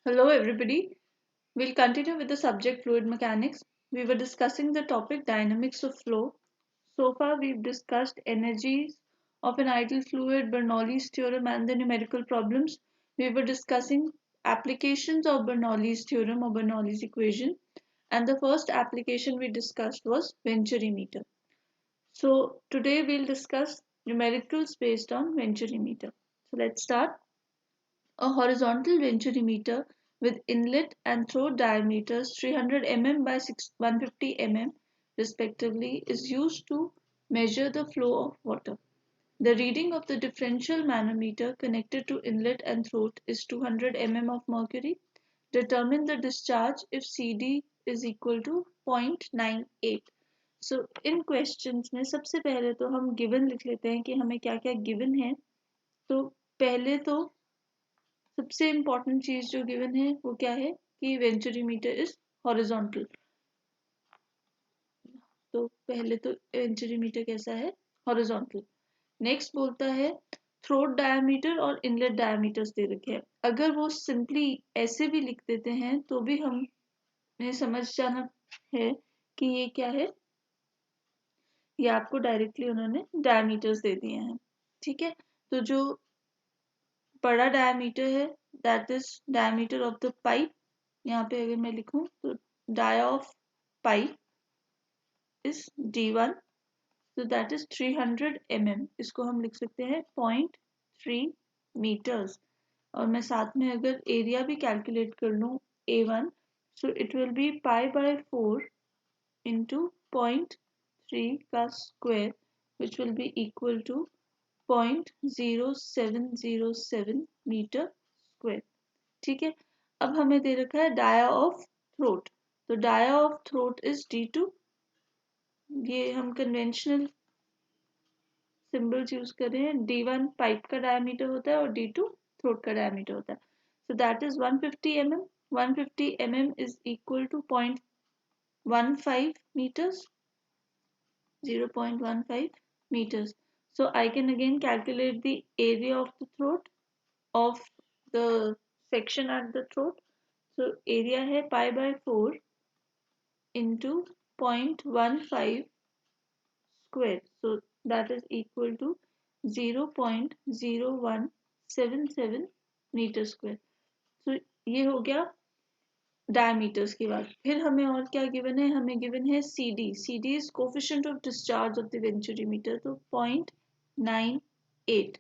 Hello, everybody. We'll continue with the subject fluid mechanics. We were discussing the topic dynamics of flow. So far, we've discussed energies of an ideal fluid, Bernoulli's theorem, and the numerical problems. We were discussing applications of Bernoulli's theorem or Bernoulli's equation. And the first application we discussed was Venturi meter. So today we'll discuss numericals based on Venturi meter. So let's start. A horizontal Venturi meter with inlet and throat diameters 300 mm by 150 mm respectively is used to measure the flow of water. The reading of the differential manometer connected to inlet and throat is 200 mm of mercury. Determine the discharge if CD is equal to 0.98. So in questions में सबसे पहले तो हम given लिख लेते हैं कि हमें क्या क्या गिवन है. तो पहले तो सबसे इम्पोर्टेंट चीज जो गिवन है वो क्या है कि वेंचुरी मीटर इज हॉरिजॉन्टल. तो पहले तो वेंचुरी मीटर कैसा है, हॉरिजॉन्टल. नेक्स्ट बोलता है थ्रोट डायमीटर और इनलेट डायमीटर्स दे रखे हैं. अगर वो सिंपली ऐसे भी लिख देते हैं तो भी हमें समझ जाना है कि ये क्या है. ये आपको डायरेक्टली उन्होंने डायमीटर्स दे दिए हैं. ठीक है, तो जो बड़ा डायमीटर है that is diameter of the pipe. यहाँ पे अगर मैं लिखूं तो dia of pipe is D1, so that is 300 mm. इसको हम लिख सकते हैं 0.3 meters. और मैं साथ में अगर एरिया भी कैलकुलेट कर लूँ A1, so it will be pi by 4 into 0.3 का square, which will be equal to 0.0707 meter square. ठीक है, अब हमें दे रखा है डाया ऑफ थ्रोट. तो dia of throat is D2. ये हम कन्वेंशनल सिंबल्स यूज कर रहे हैं. D1 पाइप का डायमीटर होता है और D2 थ्रोट का डायमीटर होता है. So that is 150 mm. 150 mm is equal to 0.15 meters. 0.15 meters. So I can again calculate the area of the throat of the section at the throat. So area है pi by 4 into 0.15 square. So that is equal to 0.0177 metre square. तो ये हो गया diameters की बात. फिर हमें और क्या गिवन है, हमें गिवन है CD. CD is coefficient of discharge of the venturi meter, तो 0.98.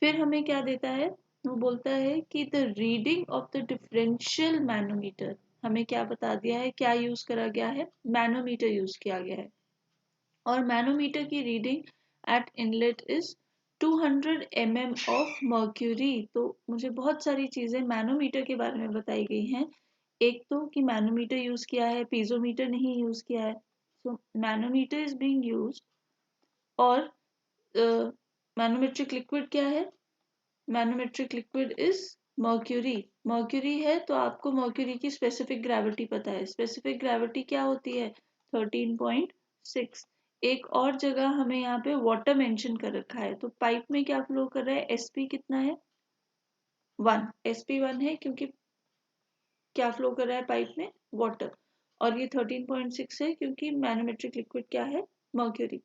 फिर हमें क्या देता है, वो बोलता है कि the reading of the differential manometer. हमें क्या बता दिया है, क्या यूज करा गया है, मैनोमीटर यूज किया गया है. और मैनोमीटर की reading eight inlet is 200 mm of mercury. तो मुझे बहुत सारी चीजें मैनोमीटर के बारे में बताई गई हैं. एक तो कि मैनोमीटर यूज किया है, पीजोमीटर नहीं यूज किया है. सो मैनोमीटर इज बीइंग यूज्ड. और मैनोमेट्रिक लिक्विड क्या है, manometric liquid is mercury. Mercury है तो आपको मर्क्यूरी की स्पेसिफिक ग्रेविटी पता है. स्पेसिफिक ग्रेविटी क्या होती है, 13.6. एक और जगह हमें यहाँ पे वाटर मेंशन कर रखा है. तो पाइप में क्या फ्लो कर रहा है, SP कितना है, 1. SP 1 है क्योंकि क्या फ्लो कर रहा है पाइप में, वाटर. और ये 13.6 है क्योंकि मैनोमेट्रिक लिक्विड क्या है, मर्क्यूरी.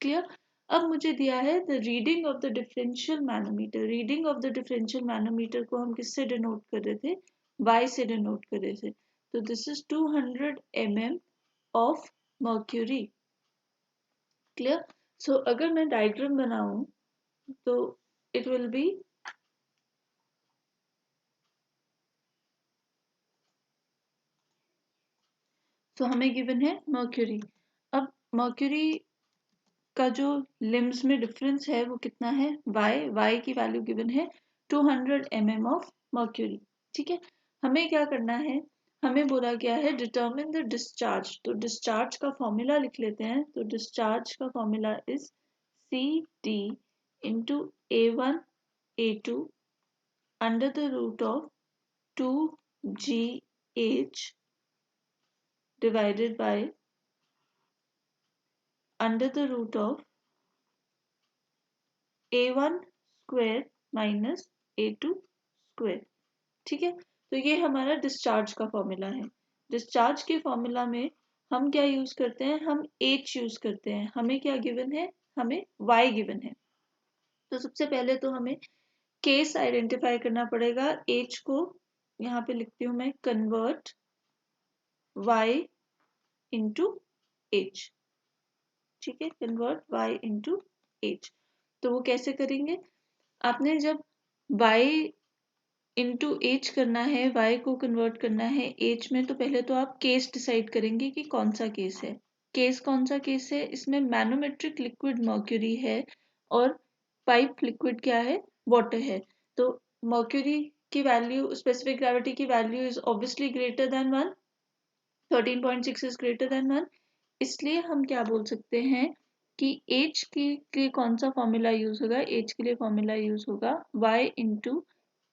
क्लियर. अब मुझे दिया है the reading of the differential manometer. Reading of the differential manometer को हम किससे डिनोट कर रहे थे, Y से डिनोट कर रहे थे. तो this is 200 mm of mercury. Clear. So अगर मैं डायग्राम बनाऊं तो इट विल बी तो हमें गिवन है मर्क्यूरी. अब मर्क्यूरी का जो लिम्स में डिफरेंस है वो कितना है, y की वैल्यू गिवन है 200 mm ऑफ मर्क्यूरी. ठीक है, हमें क्या करना है, हमें बोला गया है डिटरमिन द डिस्चार्ज. तो डिस्चार्ज का फॉर्मूला लिख लेते हैं. तो डिस्चार्ज का formula is CD into A1 A2 under the root of 2GH divided by under the root of A1 square minus A2 square. ठीक है, तो ये हमारा डिस्चार्ज का फॉर्मूला है। डिस्चार्ज के फॉर्मूला में हम क्या यूज करते हैं, हम H यूज करते हैं। हमें क्या गिवन है, हमें Y गिवन है। तो सबसे पहले तो हमें केस आइडेंटिफाई करना पड़ेगा। H को यहाँ पे लिखती हूँ मैं, कन्वर्ट Y इंटू H। ठीक है, कन्वर्ट Y इंटू H। तो वो कैसे करेंगे, आपने जब Y इंटू एच करना है, y को कन्वर्ट करना है एच में, तो पहले तो आप केस डिसाइड करेंगे कि कौन सा केस है। केस कौन सा केस है, इसमें मैनोमेट्रिक लिक्विड मर्क्यूरी है और पाइप लिक्विड क्या है, वाटर है। तो मर्क्यूरी की वैल्यू, स्पेसिफिक ग्रेविटी की value is obviously greater than 1, 13.6 is greater than 1। इसलिए हम क्या बोल सकते हैं कि H के लिए कौन सा फॉर्मूला यूज होगा, H के लिए फॉर्मूला यूज होगा y into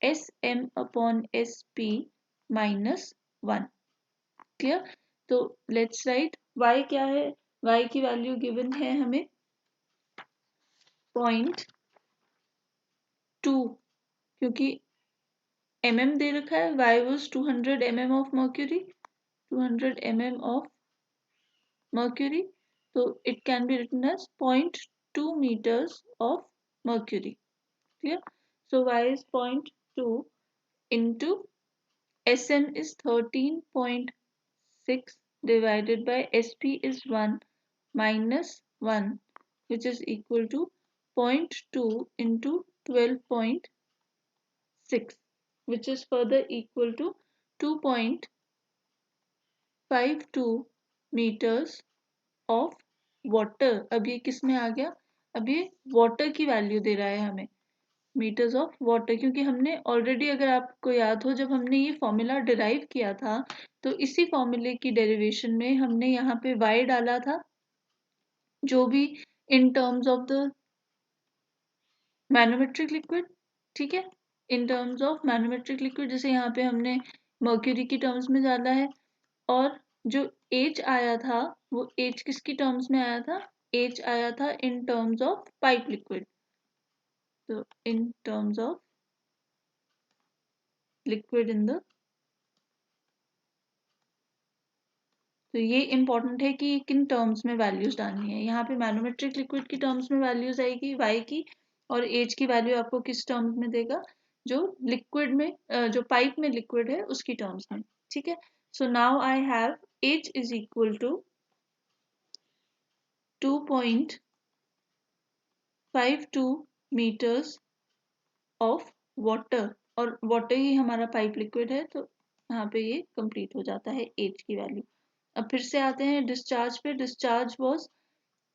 s m upon s p minus 1। Clear. तो लेट्स राइट y क्या है, y की वैल्यू गिवन है हमें 0.2, क्योंकि mm दे रखा है, y was 200 mm of mercury, 200 mm of mercury, so it can be written as 0.2 meters of mercury. Clear. So y is 0.2 into Sm is 13.6 divided by Sp is 1 minus 1, which is equal to 0.2 into 12.6, which is further equal to 2.52 meters of water. अब ये किस में आ गया, अब ये water की value दे रहा है हमें, मीटर्स ऑफ वाटर, क्योंकि हमने ऑलरेडी, अगर आपको याद हो, जब हमने ये फॉर्मूला डिराइव किया था तो इसी फॉर्मूले की डेरिवेशन में हमने यहाँ पे y डाला था, जो भी इन terms of the manometric liquid. ठीक है, इन टर्म्स ऑफ मैनोमेट्रिक लिक्विड, जैसे यहाँ पे हमने मर्क्यूरी की टर्म्स में डाला है। और जो H आया था वो H किसकी टर्म्स में आया था, H आया था in terms of pipe liquid. तो in terms of liquid in the, तो ये इंपॉर्टेंट है कि किन टर्म्स में वैल्यूज डालनी है। यहाँ पे मैनोमेट्रिक लिक्विड की टर्म्स में वैल्यूज आएगी y की, और H की वैल्यू आपको किस टर्म्स में देगा, जो लिक्विड में, जो पाइप में लिक्विड है उसकी टर्म्स में। ठीक है, so now I have H is equal to 2.52 metres of water, और वाटर ही हमारा पाइप लिक्विड है, तो यहाँ पे ये कंप्लीट हो जाता है H की वैल्यू। अब फिर से आते हैं डिस्चार्ज पे। Discharge was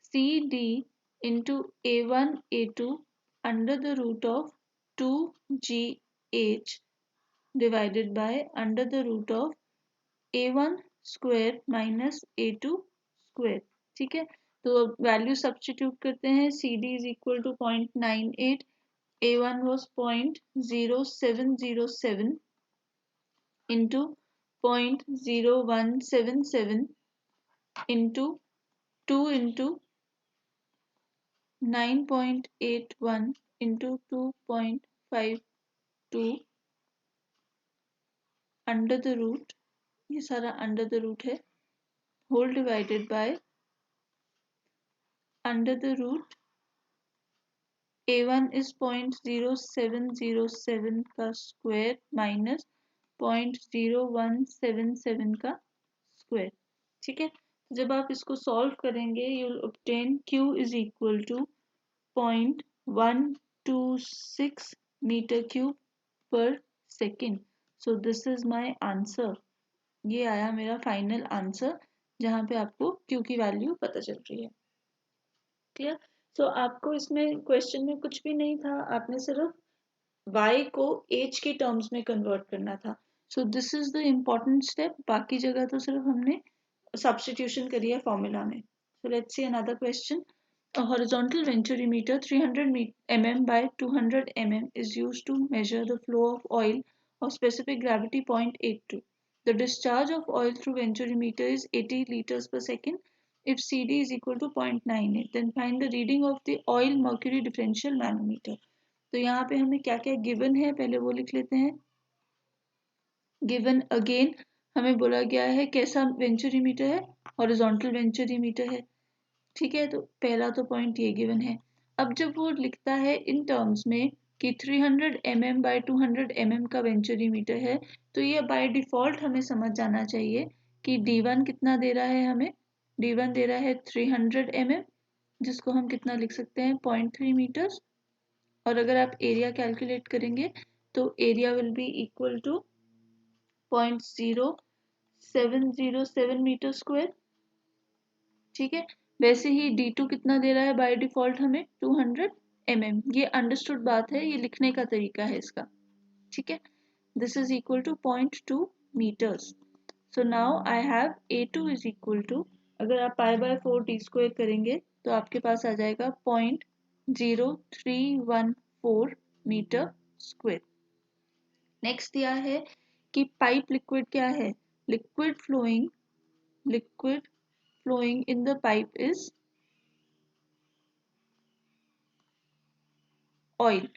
CD into A1 A2 under the root of 2GH divided by under the root of A1 square minus A2 square। ठीक है, तो वैल्यू सब्स्टिट्यूट करते हैं। CD is equal to 0.98, A1 was 0.0707 into 0.0177 into 2 into 9.81 into 2.52 under the root, ये सारा under the root है, whole divided by under the root A1 is 0.0707 का square minus 0.0177 का स्क्वायर। ठीक है, जब आप इसको सॉल्व करेंगे you will obtain Q is equal to 0.126 metre cube पर second. So this is my answer. ये आया मेरा फाइनल आंसर, जहाँ पे आपको Q की वैल्यू पता चल रही है। क्लियर। सो आपको इसमें क्वेश्चन में कुछ भी नहीं था, आपने सिर्फ y को h के टर्म्स में कन्वर्ट करना था। सो this is the important step. बाकी जगह तो सिर्फ हमने सब्स्टिट्यूशन करी है फॉर्मूला में। So let's see another question. A horizontal venturimeter 300 mm by 200 mm is used to measure the flow of oil of specific gravity 0.82. The discharge of oil through venturimeter is 80 liters per second. If CD is equal to 0.98, then find the reading of the oil mercury differential manometer. तो यहाँ पे हमें क्या क्या given है पहले वो लिख लेते हैं। गिवन अगेन हमें बोला गया है कैसा वेंचुरीमीटर है, हॉरिजॉन्टल वेंचुरीमीटर है, ठीक है। तो पहला तो पॉइंट ये गिवन है। अब जब वो लिखता है इन टर्म्स में कि 300 mm बाय 200 mm का वेंचुरीमीटर है, तो ये बाय डिफॉल्ट हमें समझ जाना चाहिए कि D1 कितना दे रहा है हमें। D1 दे रहा है 300 mm, जिसको हम कितना लिख सकते हैं 0.3 मीटर्स। और अगर आप एरिया कैलकुलेट करेंगे तो area will be equal to 0.0707 metre square, ठीक है। वैसे ही D2 कितना दे रहा है बाय डिफॉल्ट हमें 200 mm। ये अंडरस्टूड बात है, ये लिखने का तरीका है इसका, ठीक है। This is equal to 0.2 meters। So now I have A2 is equal to, अगर आप पाई बाय 4 टी स्क्वायर करेंगे तो आपके पास आ जाएगा 0.0314 मीटर स्क्वायर। नेक्स्ट दिया है कि पाइप लिक्विड क्या है, liquid flowing in the pipe is oil.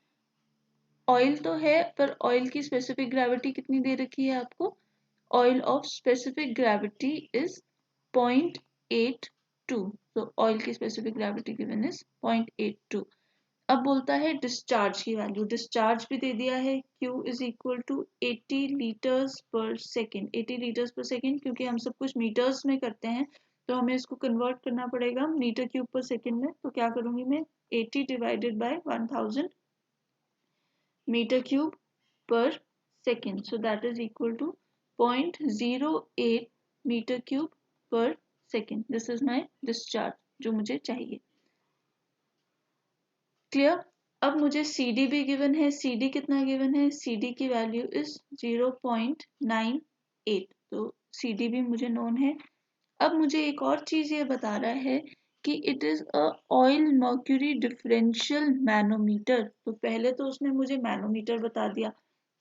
Oil तो है पर ऑयल की स्पेसिफिक ग्रेविटी कितनी दे रखी है आपको, oil of specific gravity is 0.82। तो ऑयल की स्पेसिफिक ग्रेविटी गिवन इज 0.82। अब बोलता है डिस्चार्ज की वैल्यू, डिस्चार्ज भी दे दिया है, Q is equal to 80 litres per second. 80 litres per second, क्योंकि हम सब कुछ मीटर्स में करते हैं तो हमें इसको कन्वर्ट करना पड़ेगा मीटर क्यूब पर सेकेंड में। तो क्या करूंगी मैं, 80 divided by 1000 meter cube per second. So that is equal to 0.08 meter cube per second. This is my discharge जो मुझे चाहिए। क्लियर। अब मुझे CD भी गिवन है, CD कितना गिवन है, CD की वैल्यू इज 0.98। तो CD भी मुझे नोन है। अब मुझे एक और चीज ये बता रहा है कि it is a oil mercury differential manometer. तो पहले तो उसने मुझे मैनोमीटर बता दिया,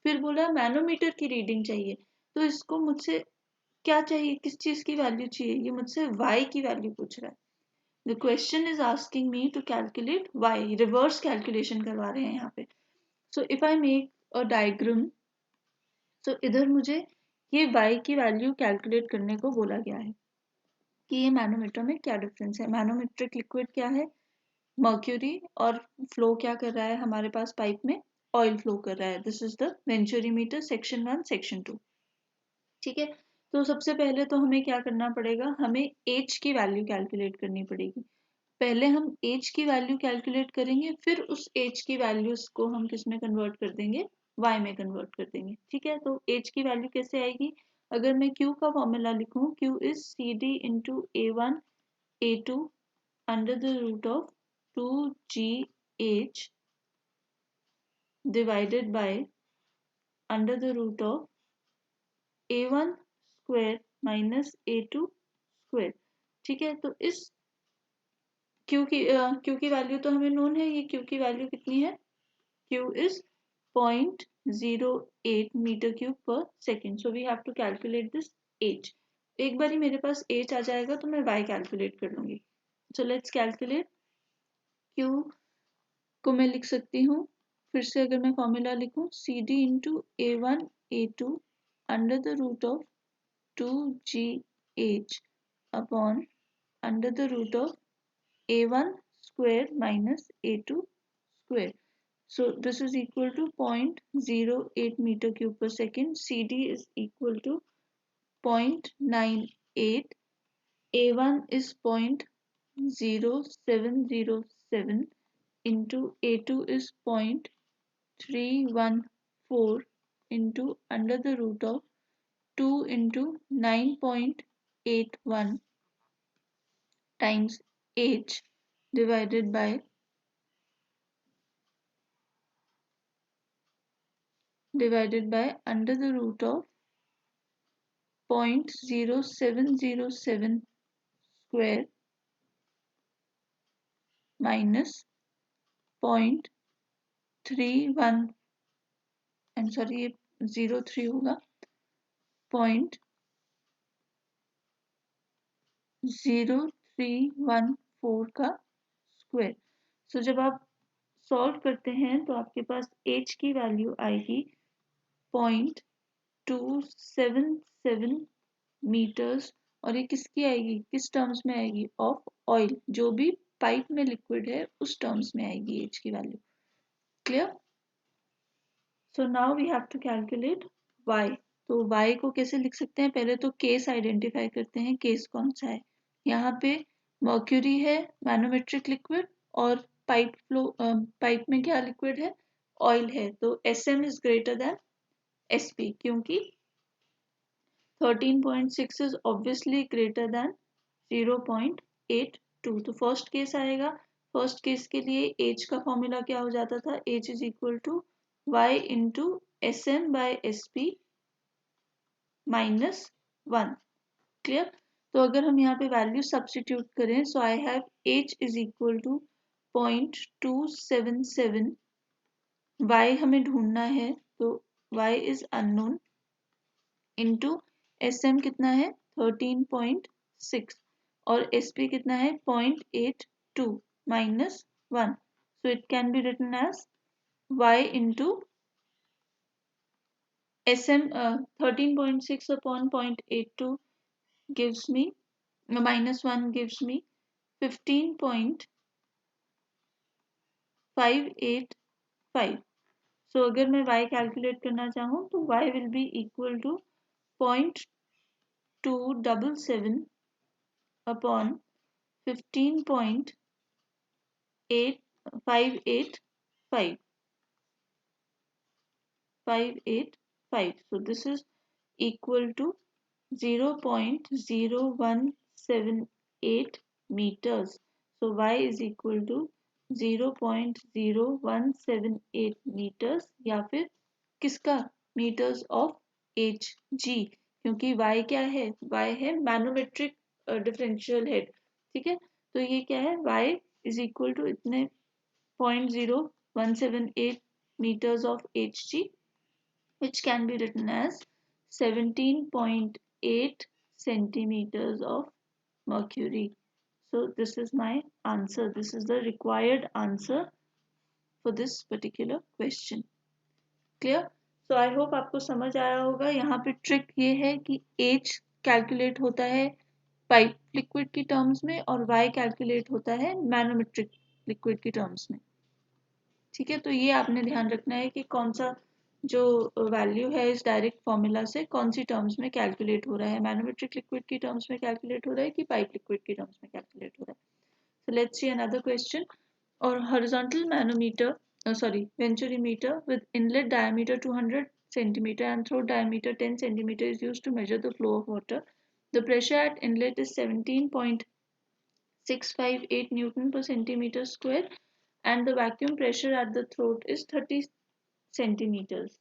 फिर बोला मैनोमीटर की रीडिंग चाहिए। तो इसको मुझसे क्या चाहिए, किस चीज की वैल्यू चाहिए, ये मुझसे y की वैल्यू पूछ रहा है। The question is asking me to calculate y, reverse calculation करवा रहे हैं यहाँ पे। So if I make a diagram, तो इधर मुझे ये y की वैल्यू कैलकुलेट करने को बोला गया है कि ये मैनोमीटर में क्या डिफरेंस है। मैनोमेट्रिक लिक्विड क्या है, मर्क्यूरी, और फ्लो क्या कर रहा है हमारे पास पाइप में, ऑयल फ्लो कर रहा है। This is the venturimeter section 1 section 2, ठीक है। तो सबसे पहले तो हमें क्या करना पड़ेगा, हमें एच की वैल्यू कैलकुलेट करनी पड़ेगी। पहले हम एच की वैल्यू कैलकुलेट करेंगे, फिर उस एच की वैल्यूज को हम किस में कन्वर्ट कर देंगे, वाई में कन्वर्ट कर देंगे, ठीक है। तो एच की वैल्यू कैसे आएगी, अगर मैं क्यू का फॉर्मूला लिखूं, Q is c d into A1 A2 under the root of 2GH divided by under the root of A1 square minus A2 square, ठीक है। तो इस Q की वैल्यू तो हमें नोन है, ये Q की वैल्यू कितनी है, Q is 0.08 मीटर क्यूब पर second. So we have to calculate this H। एक बार ही मेरे पास H आ जाएगा तो मैं Y कैलकुलेट कर लूंगी। So let's calculate. Q को मैं लिख सकती हूँ, फिर से अगर मैं फॉर्मूला लिखूं, c d into A1 A2 under the root of 2GH upon under the root of A1 square minus A2 square. So this is equal to 0.08 meter cube per second. CD is equal to 0.98. A1 is 0.0707 into A2 is 0.314 into under the root of 2 into 9.81 times H divided by under the root of 0.0707 square minus 0.31, I'm sorry ये 03 होगा, 0.0314 का square. सो जब आप solve करते हैं तो आपके पास H की वैल्यू आएगी 0.277 मीटर्स, और ये किसकी आएगी, किस टर्म्स में आएगी, ऑफ ऑयल, जो भी पाइप में लिक्विड है उस टर्म्स में आएगी एच की वैल्यू। Clear? So now we have to calculate y। तो y को कैसे लिख सकते हैं, पहले तो केस आइडेंटिफाई करते हैं, केस कौन सा है। यहाँ पे मर्क्यूरी है, मैनोमेट्रिक लिक्विड, और पाइप में क्या लिक्विड है, ऑयल है। तो SM is greater than SP, क्योंकि 13.6 is obviously greater than 0.82। तो फर्स्ट केस आएगा। फर्स्ट केस के लिए H का फॉर्मूला क्या हो जाता था, H is equal to y into SM by SP minus 1। Clear? तो अगर हम यहाँ पे वैल्यू सब्स्टिट्यूट करें, so I have H is equal to 0.277, y हमें ढूंढना है तो y is unknown, into SM कितना है 13.6 और SP कितना है 0.82 minus 1। So it can be written as y into SM 13.6 upon 0.82 gives me minus 1 gives me 15.585। So अगर मैं y कैलकुलेट करना चाहूँ तो y will be equal to 0.277 upon 15.585। So this is equal to 0.0178 meters. So y is equal to 0.0178 meters, या फिर किसका, meters of Hg, क्योंकि y क्या है, y है मैनोमेट्रिक डिफरेंशियल हेड। ठीक है, तो ये क्या है, y इज इक्वल टू इतने 0.0178 meters of Hg, which can be written as 17.8 centimeters of mercury. So this is my answer. This is the required answer for this particular question. Clear? So I hope आपको समझ आया होगा। यहाँ पे trick ये है कि H कैलकुलेट होता है पाइप लिक्विड की टर्म्स में और Y कैलकुलेट होता है मैनोमेट्रिक लिक्विड की टर्म्स में। ठीक है, तो ये आपने ध्यान रखना है कि कौन सा जो वैल्यू है इस डायरेक्ट फॉर्मूला से कौन सी टर्म्स में कैलकुलेट हो रहा है, मैनोमेट्रिक लिक्विड की टर्म्स में कैलकुलेट हो रहा है कि पाइप लिक्विड की टर्म्स में कैलकुलेट हो रहा है। So let's see another question. Or horizontal manometer, venturimeter with inlet diameter 200 centimeter and throat diameter 10 centimeter is used to measure the flow of water. The pressure at inlet is 17.658 Newton per centimeter square and the vacuum pressure at the throat is 30 centimeters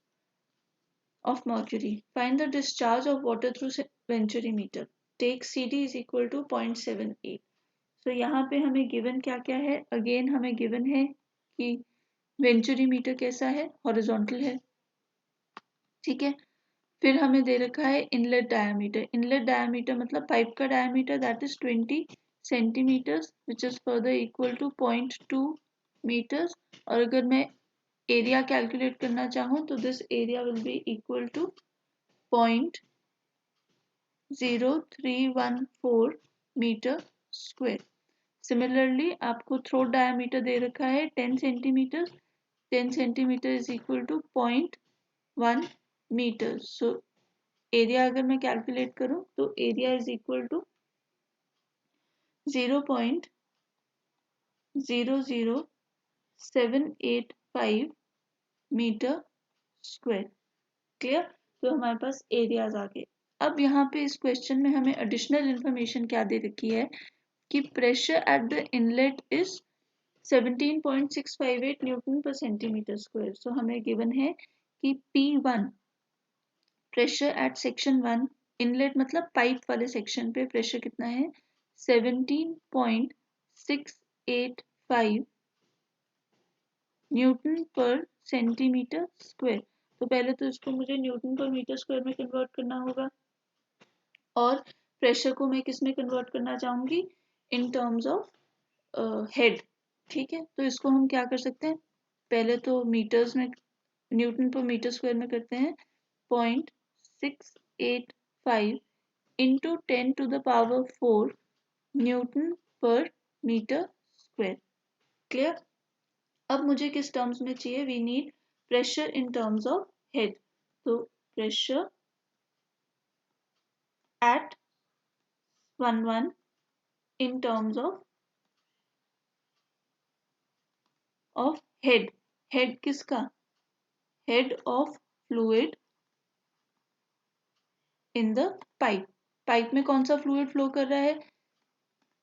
of mercury. Find the discharge of water through venturimeter. Take CD is equal to 0.78. तो यहाँ पे हमें given क्या क्या है, again हमें given है कि वेंचुरीमीटर कैसा है, हॉरिजॉन्टल है। ठीक है, फिर हमें दे रखा है इनलेट डायमीटर। इनलेट डायमीटर मतलब पाइप का diameter, that is 20 centimetres which is further equal to 0.2 metres. और अगर मैं एरिया कैलकुलेट करना चाहूँ तो this area will be equal to 0.0314 metre square. Similarly आपको थ्रोट डायमीटर दे रखा है 10 centimetre. 10 centimetre is equal to 0.1 metre. So area अगर मैं कैलकुलेट करूं तो area is equal to 0.00785 metre square. Clear? तो हमारे पास एरियाज आ गए। अब यहाँ पे इस क्वेश्चन में हमें एडिशनल इंफॉर्मेशन क्या दे रखी है कि pressure at the inlet is 17.658 Newton पर सेंटीमीटर स्क्वायर। सो हमें गिवन है कि P1 pressure at section 1, inlet मतलब पाइप वाले सेक्शन पे प्रेशर कितना है 17.685 न्यूटन पर सेंटीमीटर स्क्वायर। तो पहले तो इसको मुझे न्यूटन पर मीटर स्क्वायर में कन्वर्ट करना होगा और प्रेशर को मैं किस में कन्वर्ट करना चाहूंगी, इन टर्म्स ऑफ हेड। ठीक है, तो इसको हम क्या कर सकते हैं, पहले तो मीटर्स में न्यूटन पर मीटर स्क्वायर में करते हैं 0.685 into 10 to the power 4 newton per metre square. Clear? अब मुझे किस टर्म्स में चाहिए? We need pressure in terms of head. तो pressure at 1 in terms of head। head किसका? head of fluid in the pipe। Pipe में कौन सा फ्लूइड फ्लो कर रहा है?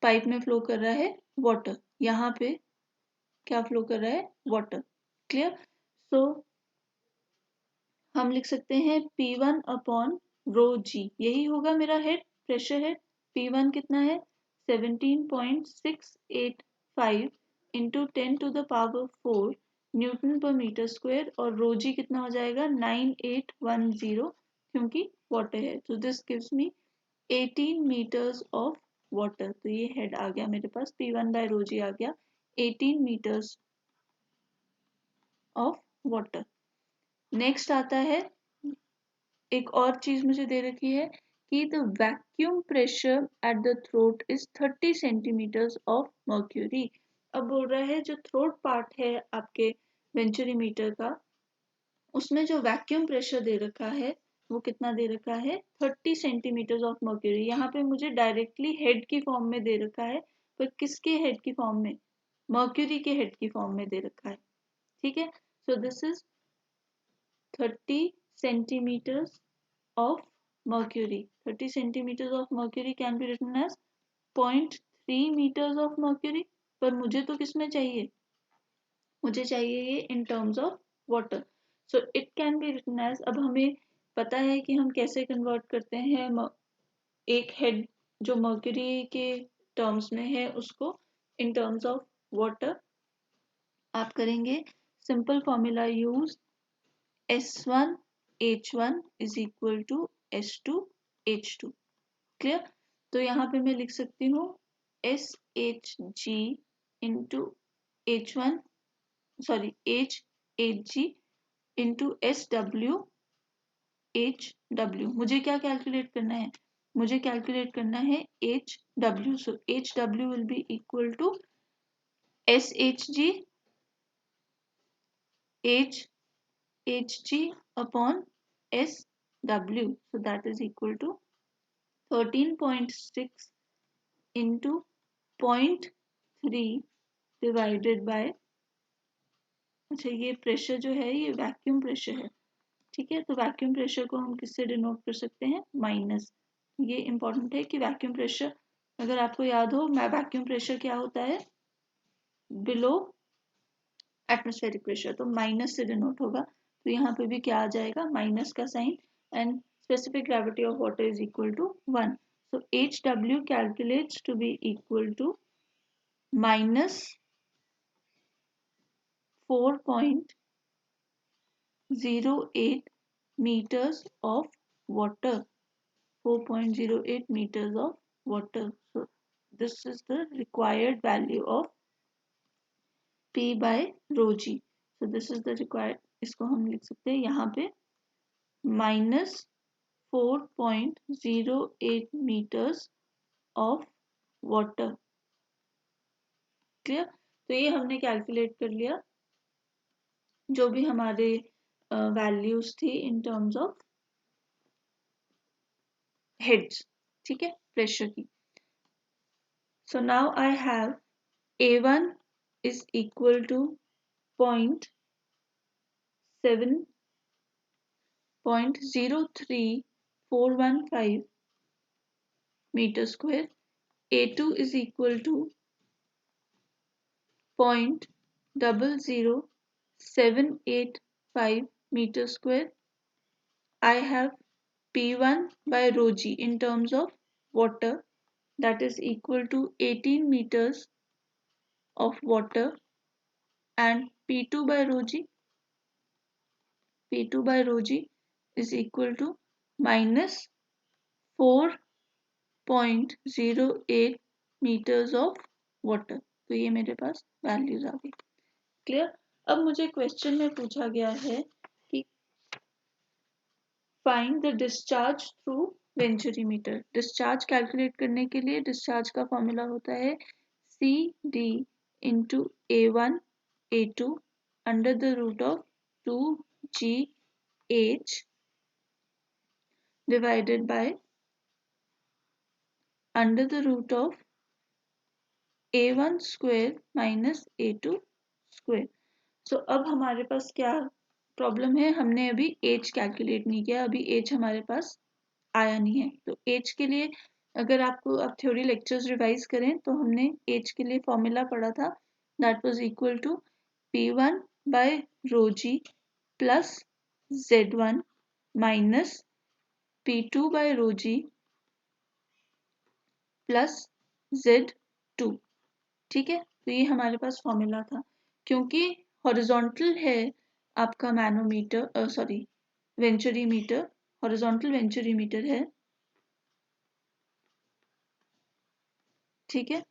पाइप में फ्लो कर रहा है वाटर। यहाँ पे क्या फ्लो कर रहा है? वाटर। क्लियर? सो हम लिख सकते हैं P1 अपॉन रो जी, यही होगा मेरा हेड, प्रेशर हेड। P1 कितना है? 17.685 into 10 to the power 4 newton per metre square, और रो जी कितना हो जाएगा? 9810, क्योंकि वाटर है। तो this gives me 18 metres of water. तो ये हेड आ गया मेरे पास, P1 बाय रो जी आ गया 18 मीटर्स ऑफ वाटर। नेक्स्ट आता है, एक और चीज मुझे दे रखी है कि the vacuum pressure at the throat is 30 centimetres of mercury. अब बोल रहा है जो थ्रोट पार्ट है आपके वेंचुरीमीटर का, उसमें जो वैक्यूम प्रेशर दे रखा है वो कितना दे रखा है? 30 सेंटीमीटर्स ऑफ मर्क्यूरी। यहाँ पे मुझे डायरेक्टली हेड की फॉर्म में दे रखा है, पर किसके हेड की फॉर्म में? मर्क्यूरी के हेड की फॉर्म में दे रखा है। ठीक है, so this is 30 centimeters of mercury। 30 centimeters of mercury can be written as 0.3 meters of mercury। पर मुझे तो किस में चाहिए? मुझे चाहिए ये in terms of water। So it can be written as, अब हमें पता है कि हम कैसे कन्वर्ट करते हैं एक हेड जो mercury के टर्म्स में है उसको in terms of water। आप करेंगे simple formula use, S1 H1 is equal to S2 H2। Clear? तो यहाँ पे मैं लिख सकती हूँ SHG into H1, sorry HHG into SW HW। मुझे क्या कैलकुलेट करना है? मुझे कैलकुलेट करना है HW। So HW will be equal to SHG HHG upon SW। So that is equal to 13.6 into 0.3 divided by, अच्छा ये प्रेशर जो है ये वैक्यूम प्रेशर है। ठीक है, तो वैक्यूम प्रेशर को हम किससे डिनोट कर सकते हैं? माइनस। ये इंपॉर्टेंट है कि वैक्यूम प्रेशर, अगर आपको याद हो, वैक्यूम प्रेशर क्या होता है? बिलो एटमॉस्फेरिक प्रेशर, तो माइनस से डिनोट होगा। तो यहाँ पे भी क्या आ जाएगा? माइनस का sign. And specific gravity of water is equal to 1। So HW calculates to be equal to minus 4.08 meters of water। 4.08 meters of water। So this is the required value of P by rho g। So this is the required, इसको हम लिख सकते हैं यहाँ पे minus 4.08 meters of water। Clear? तो ये हमने कैलकुलेट कर लिया जो भी हमारे वैल्यूज थी इन टर्म्स ऑफ हेड्स। ठीक है, प्रेशर की। सो now I have A1 is equal to 0.03415 meter square। A2 is equal to 0.00785 meter square। I have P1 by rho g in terms of water, that is equal to 18 meters of water, and P2 by rho g, P2 by rho g is equal to minus 4.08 meters of water। तो ये मेरे पास values आ गई। Clear? अब मुझे question में पूछा गया है कि find the discharge through venturimeter. Discharge calculate करने के लिए डिस्चार्ज का फॉर्मूला होता है c d into A1 A2 under the root of 2GH divided by under the root of A1 square minus A2 square। सो अब हमारे पास क्या प्रॉब्लम है, हमने अभी एज कैलकुलेट नहीं किया, अभी एज हमारे पास आया नहीं है। तो एज के लिए अगर आपको आप थ्योरी लेक्चर्स रिवाइज करें तो हमने एज के लिए फॉर्मूला पढ़ा था, that was equal to P1 by rho g plus Z1 minus P2 by rho g plus Z2। ठीक है, तो ये हमारे पास फॉर्मूला था। क्योंकि हॉरिजॉन्टल है आपका manometer, sorry venturimeter, horizontal venturimeter है, ठीक है।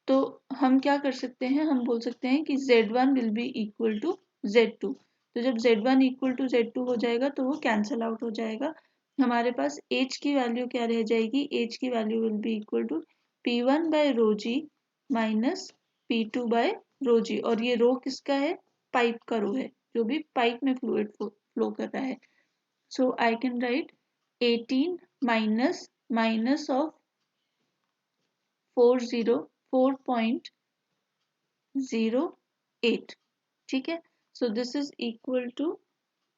तो हम क्या कर सकते हैं, हम बोल सकते हैं कि Z1 will be equal to Z2। तो जब Z1 इक्वल टू Z2 हो जाएगा तो वो कैंसल आउट हो जाएगा। हमारे पास एज की वैल्यू क्या रह जाएगी, एज की value will be equal to P1 by rho g minus P2 by rho g. और ये रो किसका है, पाइप का रो है, जो भी पाइप में फ्लूइड फ्लो कर रहा है। So I can write 18 minus minus of 404.08, ठीक है। So this is equal to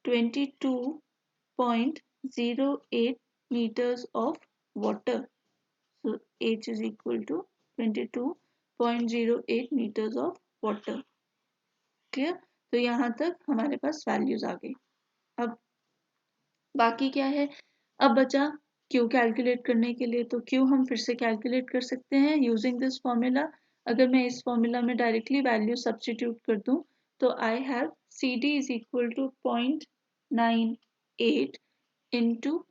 22.08 meters of water। So H is equal to 22.08 meters of water। Clear, तो यहाँ तक हमारे पास वैल्यूज आ गई। अब बाकी क्या है, अब बचा क्यू कैलकुलेट करने के लिए। तो क्यू हम फिर से कैलकुलेट कर सकते हैं यूजिंग दिस फॉर्मूला। अगर मैं इस फॉर्मूला में डायरेक्टली वैल्यू सब्स्टिट्यूट कर दूं तो I have c d is equal to 0.98 into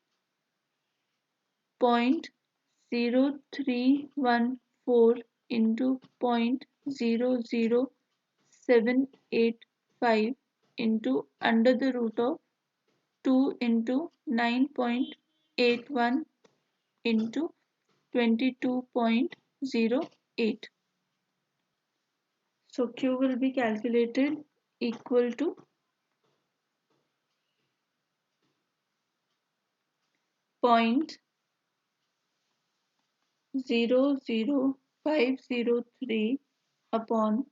0.0314 into 0.0785 into under the root of 2 into 9.81 into 22.08। So Q will be calculated equal to 0.00503 upon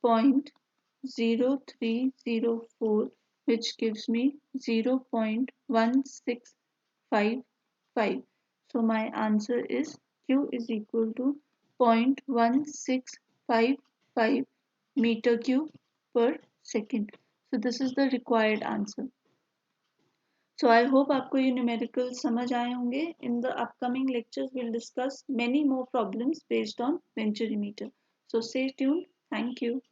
0.0304, which gives me 0.1655। So my answer is Q is equal to 0.1655 meter cube per second। So this is the required answer। So I hope आपको ये numerical समझ आए होंगे। In the upcoming lectures we'll discuss many more problems based on venturimeter। So stay tuned। Thank you।